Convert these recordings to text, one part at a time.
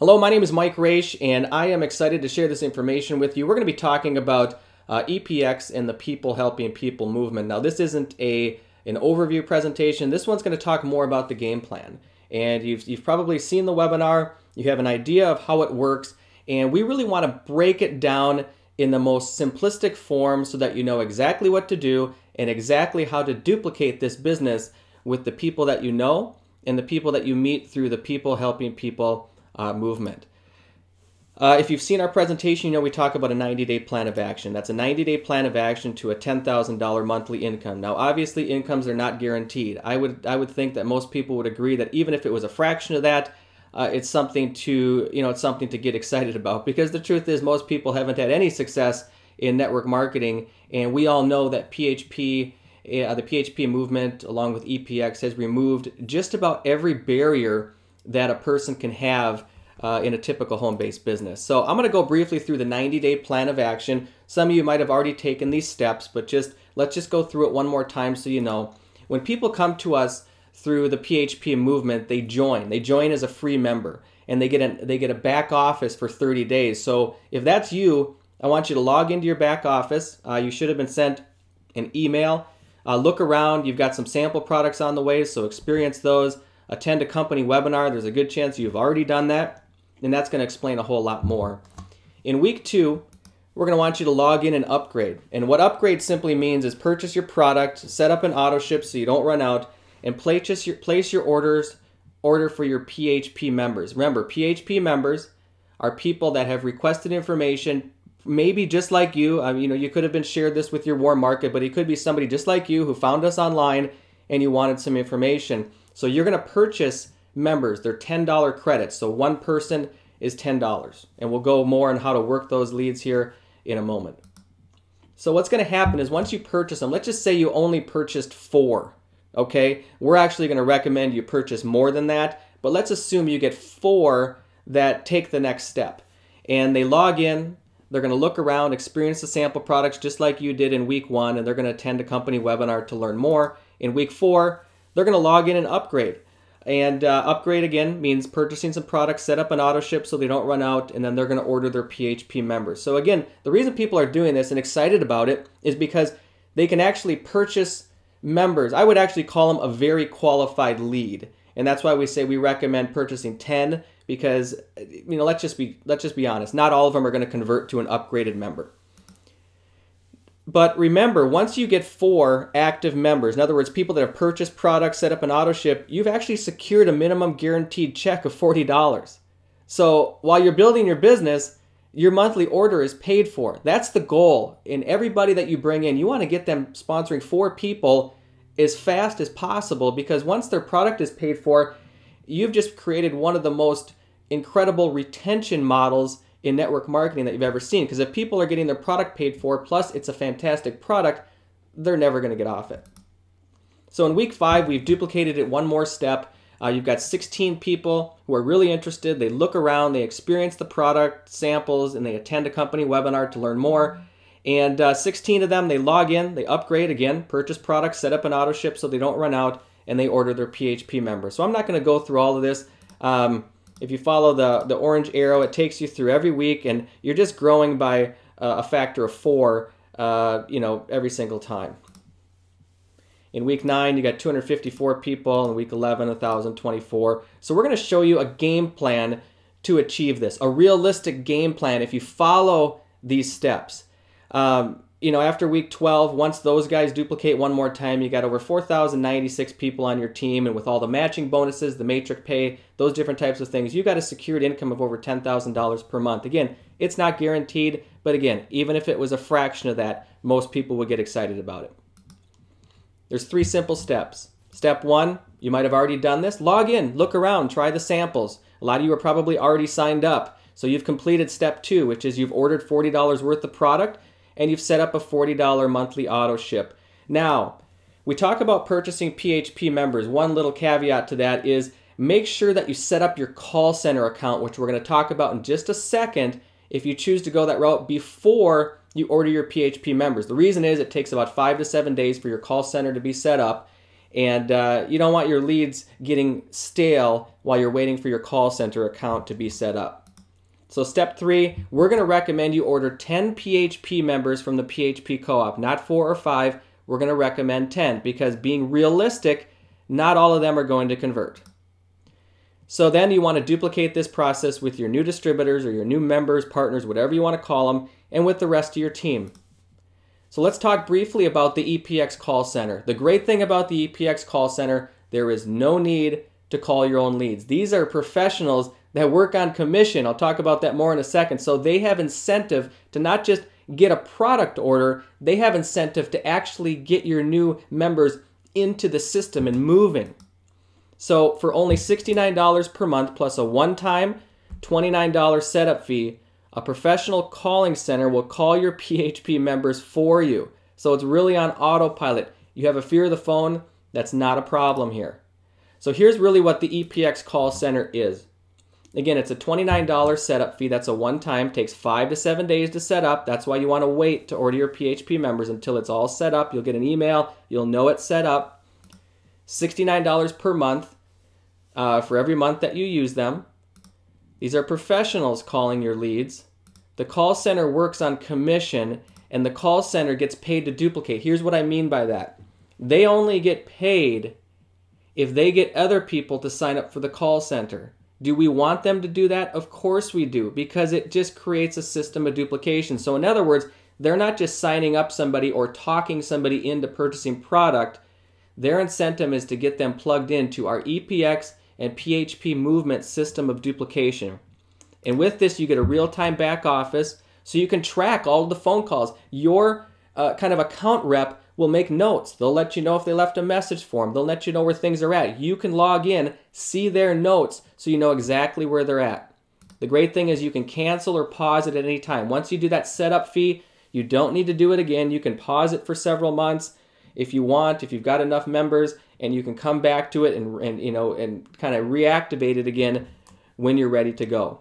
Hello, my name is Mike Raish, and I am excited to share this information with you. We're going to be talking about EPX and the People Helping People movement. Now, this isn't an overview presentation. This one's going to talk more about the game plan. And you've probably seen the webinar. You have an idea of how it works, and we really want to break it down in the most simplistic form so that you know exactly what to do and exactly how to duplicate this business with the people that you know and the people that you meet through the People Helping People movement. If you've seen our presentation, you know we talk about a 90-day plan of action. That's a 90-day plan of action to a $10,000 monthly income. Now, obviously, incomes are not guaranteed. I would think that most people would agree that even if it was a fraction of that, it's something to get excited about, because the truth is most people haven't had any success in network marketing, and we all know that PHP, the PHP movement, along with EPX, has removed just about every barrier that a person can have in a typical home-based business. So I'm going to go briefly through the 90-day plan of action. Some of you might have already taken these steps, but let's just go through it one more time so you know. When people come to us through the PHP movement, they join. They join as a free member, and they get a back office for 30 days. So if that's you, I want you to log into your back office. You should have been sent an email. Look around. You've got some sample products on the way, so experience those. Attend a company webinar. There's a good chance you've already done that, and that's going to explain a whole lot more. In week 2, we're going to want you to log in and upgrade. And what upgrade simply means is purchase your product, set up an auto ship so you don't run out, and place your order for your PHP members. Remember, PHP members are people that have requested information, maybe just like you. You could have been shared this with your warm market, but it could be somebody just like you who found us online and you wanted some information. So you're going to purchase members. They're $10 credits. So one person is $10. And we'll go more on how to work those leads here in a moment. So what's going to happen is once you purchase them, let's just say you only purchased 4. Okay? We're actually going to recommend you purchase more than that. But let's assume you get 4 that take the next step. And they log in. They're going to look around, experience the sample products just like you did in week 1. And they're going to attend a company webinar to learn more. In week 4, they're going to log in and upgrade. And upgrade, again, means purchasing some products, set up an auto ship so they don't run out, and then they're going to order their PHP members. So again, the reason people are doing this and excited about it is because they can actually purchase members. I would actually call them a very qualified lead. And that's why we say we recommend purchasing 10, because let's just be honest, not all of them are going to convert to an upgraded member. But remember, once you get 4 active members, in other words, people that have purchased products, set up an auto ship, you've actually secured a minimum guaranteed check of $40. So while you're building your business, your monthly order is paid for. That's the goal. And everybody that you bring in, you want to get them sponsoring 4 people as fast as possible, because once their product is paid for, you've just created one of the most incredible retention models in network marketing that you've ever seen. Because if people are getting their product paid for, plus it's a fantastic product, they're never going to get off it. So in week 5, we've duplicated it one more step. You've got 16 people who are really interested. They look around, they experience the product samples, and they attend a company webinar to learn more. And 16 of them, they log in, they upgrade again, purchase products, set up an auto ship so they don't run out, and they order their PHP members. So I'm not going to go through all of this. If you follow the orange arrow, it takes you through every week, and you're just growing by a factor of 4, every single time. In week 9, you got 254 people. In week 11, 1,024. So we're going to show you a game plan to achieve this, a realistic game plan if you follow these steps. After week 12, once those guys duplicate one more time, you got over 4,096 people on your team, and with all the matching bonuses, the matrix pay, those different types of things, you got a secured income of over $10,000 per month. Again, it's not guaranteed, but again, even if it was a fraction of that, most people would get excited about it. There's 3 simple steps. Step 1, you might have already done this. Log in, look around, try the samples. A lot of you are probably already signed up. So you've completed step 2, which is you've ordered $40 worth of product, and you've set up a $40 monthly auto ship. Now, we talk about purchasing PHP members. One little caveat to that is make sure that you set up your call center account, which we're going to talk about in just a second, if you choose to go that route before you order your PHP members. The reason is it takes about 5 to 7 days for your call center to be set up, And you don't want your leads getting stale while you're waiting for your call center account to be set up. So step 3, we're going to recommend you order 10 PHP members from the PHP co-op, not 4 or 5. We're going to recommend 10 because, being realistic, not all of them are going to convert. So then you want to duplicate this process with your new distributors or your new members, partners, whatever you want to call them, and with the rest of your team. So let's talk briefly about the EPX call center. The great thing about the EPX call center, there is no need to call your own leads. These are professionals that work on commission. I'll talk about that more in a second. So they have incentive to not just get a product order, they have incentive to actually get your new members into the system and moving. So for only $69 per month plus a one-time $29 setup fee, a professional calling center will call your PHP members for you. So it's really on autopilot. You have a fear of the phone, that's not a problem here. So here's really what the EPX call center is. Again, it's a $29 setup fee. That's a one-time. Takes 5 to 7 days to set up. That's why you want to wait to order your PHP members until it's all set up. You'll get an email. You'll know it's set up. $69 per month for every month that you use them. These are professionals calling your leads. The call center works on commission, and the call center gets paid to duplicate. Here's what I mean by that. They only get paid if they get other people to sign up for the call center. Do we want them to do that? Of course we do, because it just creates a system of duplication. So in other words, they're not just signing up somebody or talking somebody into purchasing product. Their incentive is to get them plugged into our EPX and PHP movement system of duplication. And with this, you get a real-time back office, so you can track all of the phone calls. Your kind of account rep will make notes. They'll let you know if they left a message for them. They'll let you know where things are at. You can log in, see their notes, so you know exactly where they're at. The great thing is you can cancel or pause it at any time. Once you do that setup fee, you don't need to do it again. You can pause it for several months if you want, if you've got enough members, and you can come back to it and kind of reactivate it again when you're ready to go.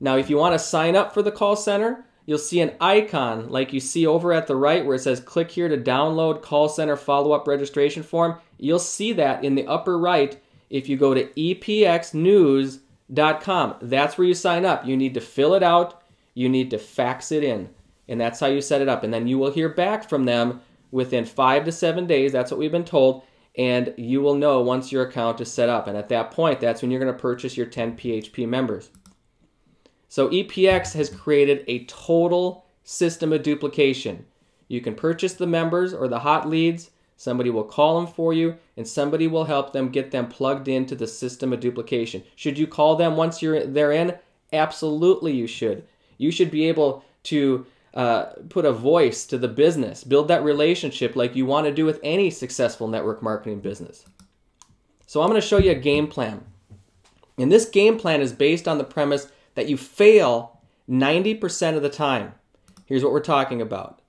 Now, if you want to sign up for the call center, you'll see an icon like you see over at the right where it says click here to download call center follow-up registration form. You'll see that in the upper right if you go to epxnews.com. That's where you sign up. You need to fill it out. You need to fax it in. And that's how you set it up. And then you will hear back from them within 5 to 7 days. That's what we've been told. And you will know once your account is set up. And at that point, that's when you're going to purchase your 10 PHP members. So EPX has created a total system of duplication. You can purchase the members or the hot leads. Somebody will call them for you, and somebody will help them get them plugged into the system of duplication. Should you call them once they're in? Absolutely you should. You should be able to put a voice to the business, build that relationship like you want to do with any successful network marketing business. So I'm going to show you a game plan. And this game plan is based on the premise that you fail 90% of the time. Here's what we're talking about.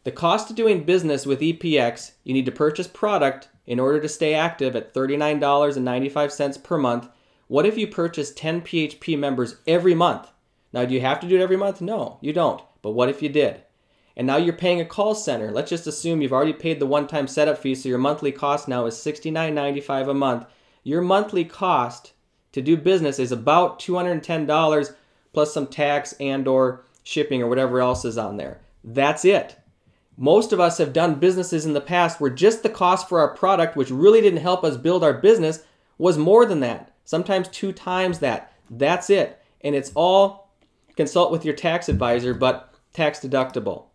The cost of doing business with EPX, you need to purchase product in order to stay active at $39.95 per month. What if you purchase 10 PHP members every month? Now, do you have to do it every month? No, you don't. But what if you did? And now you're paying a call center. Let's just assume you've already paid the one-time setup fee, so your monthly cost now is $69.95 a month. Your monthly cost to do business is about $210 plus some tax and or shipping or whatever else is on there. That's it. Most of us have done businesses in the past where just the cost for our product, which really didn't help us build our business, was more than that. Sometimes 2 times that. That's it. And it's all, consult with your tax advisor, but tax deductible.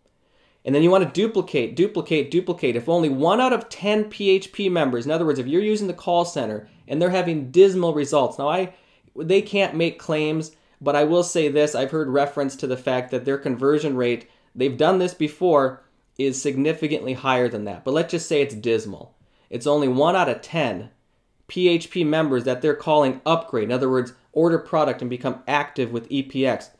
And then you want to duplicate, duplicate, duplicate. If only 1 out of 10 PHP members, in other words, if you're using the call center and they're having dismal results. Now, they can't make claims, but I will say this. I've heard reference to the fact that their conversion rate, they've done this before, is significantly higher than that. But let's just say it's dismal. It's only 1 out of 10 PHP members that they're calling upgrade. In other words, order product and become active with EPX.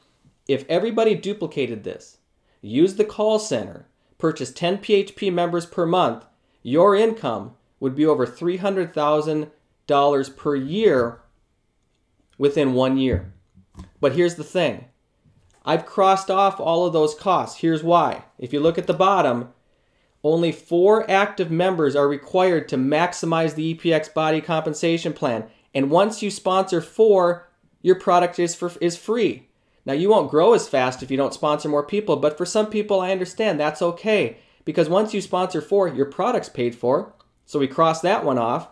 If everybody duplicated this, use the call center, purchase 10 PHP members per month, your income would be over $300,000 per year within 1 year. But here's the thing. I've crossed off all of those costs. Here's why. If you look at the bottom, only 4 active members are required to maximize the EPX body compensation plan. And once you sponsor 4, your product is free. Now, you won't grow as fast if you don't sponsor more people, but for some people, I understand that's okay. Because once you sponsor 4, your product's paid for. So we cross that one off.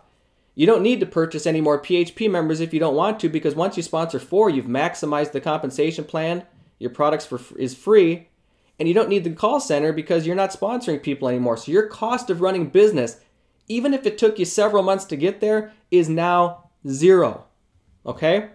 You don't need to purchase any more PHP members if you don't want to, because once you sponsor 4, you've maximized the compensation plan. Your product is free. And you don't need the call center because you're not sponsoring people anymore. So your cost of running business, even if it took you several months to get there, is now 0. Okay?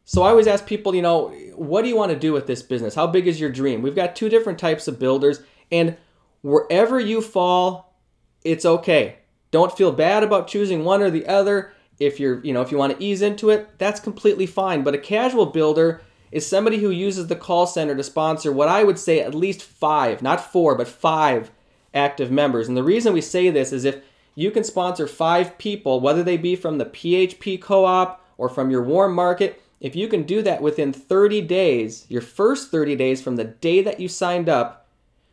So I always ask people, you know, what do you want to do with this business? How big is your dream? We've got 2 different types of builders, and wherever you fall, it's okay. Don't feel bad about choosing one or the other. If you want to ease into it, that's completely fine. But a casual builder is somebody who uses the call center to sponsor what I would say at least 5, not 4, but 5 active members. And the reason we say this is if you can sponsor 5 people, whether they be from the PHP co-op or from your warm market, if you can do that within 30 days, your first 30 days from the day that you signed up,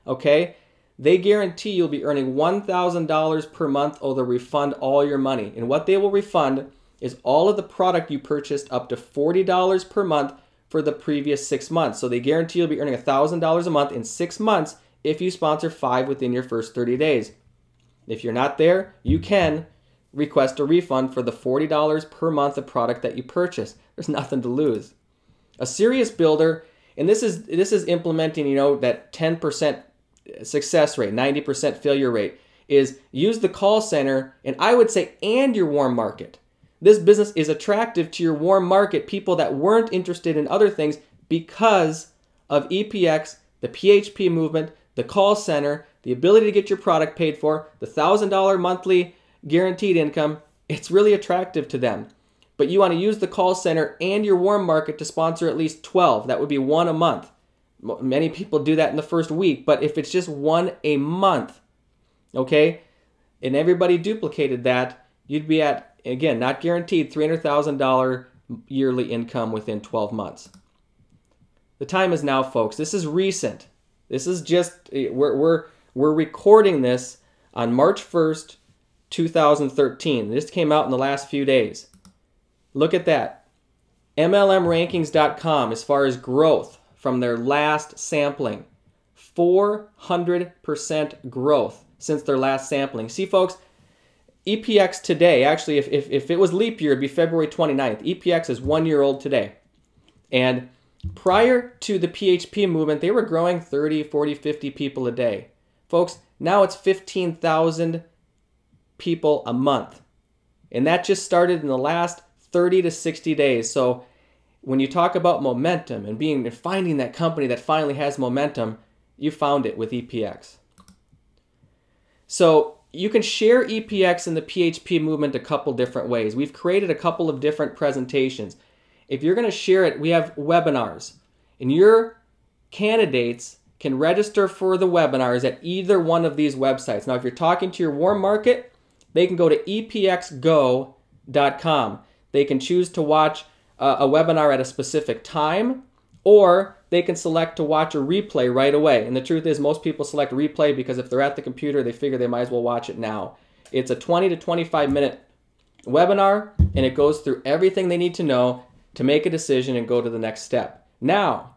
okay, they guarantee you'll be earning $1,000 per month, or they'll refund all your money. And what they will refund is all of the product you purchased up to $40 per month for the previous 6 months. So they guarantee you'll be earning $1,000 a month in 6 months if you sponsor 5 within your first 30 days. If you're not there, you can request a refund for the $40 per month of product that you purchased. There's nothing to lose. A serious builder, and this is implementing, you know, that 10% success rate, 90% failure rate, is use the call center, and I would say, and your warm market. This business is attractive to your warm market, people that weren't interested in other things, because of EPX, the PHP movement, the call center, the ability to get your product paid for, the $1,000 monthly guaranteed income. It's really attractive to them. But you want to use the call center and your warm market to sponsor at least 12. That would be 1 a month. Many people do that in the first week, but if it's just 1 a month, okay, and everybody duplicated that, you'd be at, again, not guaranteed, $300,000 yearly income within 12 months. The time is now, folks. This is recent. This is just, we're recording this on March 1st, 2013. This came out in the last few days. Look at that. MLMrankings.com, as far as growth from their last sampling, 400% growth since their last sampling. See, folks, EPX today, actually, if it was leap year, it'd be February 29th. EPX is 1 year old today. And prior to the PHP movement, they were growing 30, 40, 50 people a day. Folks, now it's 15,000 people a month. And that just started in the last 30 to 60 days. So when you talk about momentum and finding that company that finally has momentum, you found it with EPX. So you can share EPX in the PHP movement a couple different ways. We've created a couple of different presentations. If you're going to share it, we have webinars. And your candidates can register for the webinars at either one of these websites. Now, if you're talking to your warm market, they can go to epxgo.com. They can choose to watch a webinar at a specific time, or they can select to watch a replay right away. And the truth is, most people select replay because if they're at the computer, they figure they might as well watch it now. It's a 20 to 25 minute webinar, and it goes through everything they need to know to make a decision and go to the next step. Now,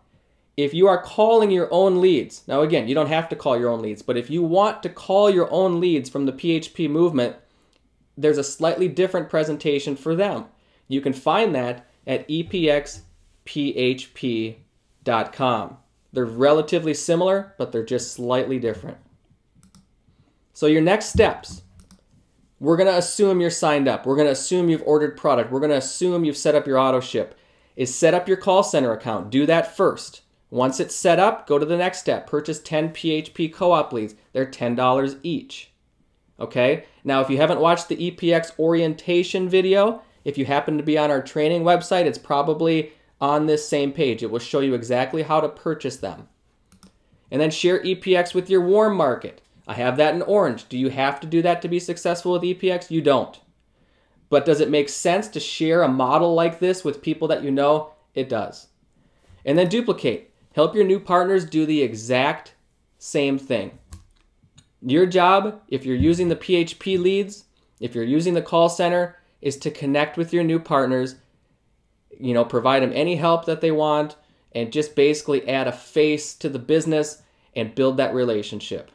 if you are calling your own leads, now again, you don't have to call your own leads, but if you want to call your own leads from the PHP movement, there's a slightly different presentation for them. You can find that at epxphp.com. They're relatively similar, but they're just slightly different. So your next steps, we're going to assume you're signed up. We're going to assume you've ordered product. We're going to assume you've set up your auto ship. Is set up your call center account. Do that first. Once it's set up, go to the next step. Purchase 10 PHP co-op leads. They're $10 each. Okay? Now, if you haven't watched the EPX orientation video, if you happen to be on our training website, it's probably on this same page. It will show you exactly how to purchase them. And then share EPX with your warm market. I have that in orange. Do you have to do that to be successful with EPX? You don't. But does it make sense to share a model like this with people that you know? It does. And then duplicate. Help your new partners do the exact same thing. Your job, if you're using the PHP leads, if you're using the call center, is to connect with your new partners, provide them any help that they want, and just basically add a face to the business and build that relationship.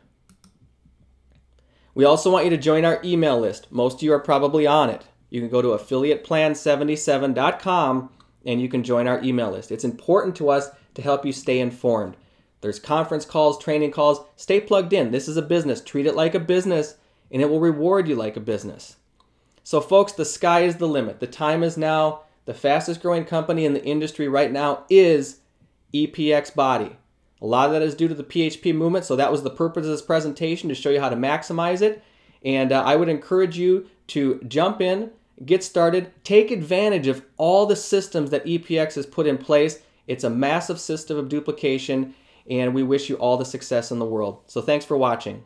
We also want you to join our email list. Most of you are probably on it. You can go to affiliateplan77.com and you can join our email list. It's important to us to help you stay informed. There's conference calls, training calls. Stay plugged in. This is a business. Treat it like a business, and it will reward you like a business. So folks, the sky is the limit. The time is now. The fastest growing company in the industry right now is EPX Body. A lot of that is due to the PHP movement, so that was the purpose of this presentation, to show you how to maximize it. And I would encourage you to jump in, get started, take advantage of all the systems that EPX has put in place. It's a massive system of duplication, and we wish you all the success in the world. So thanks for watching.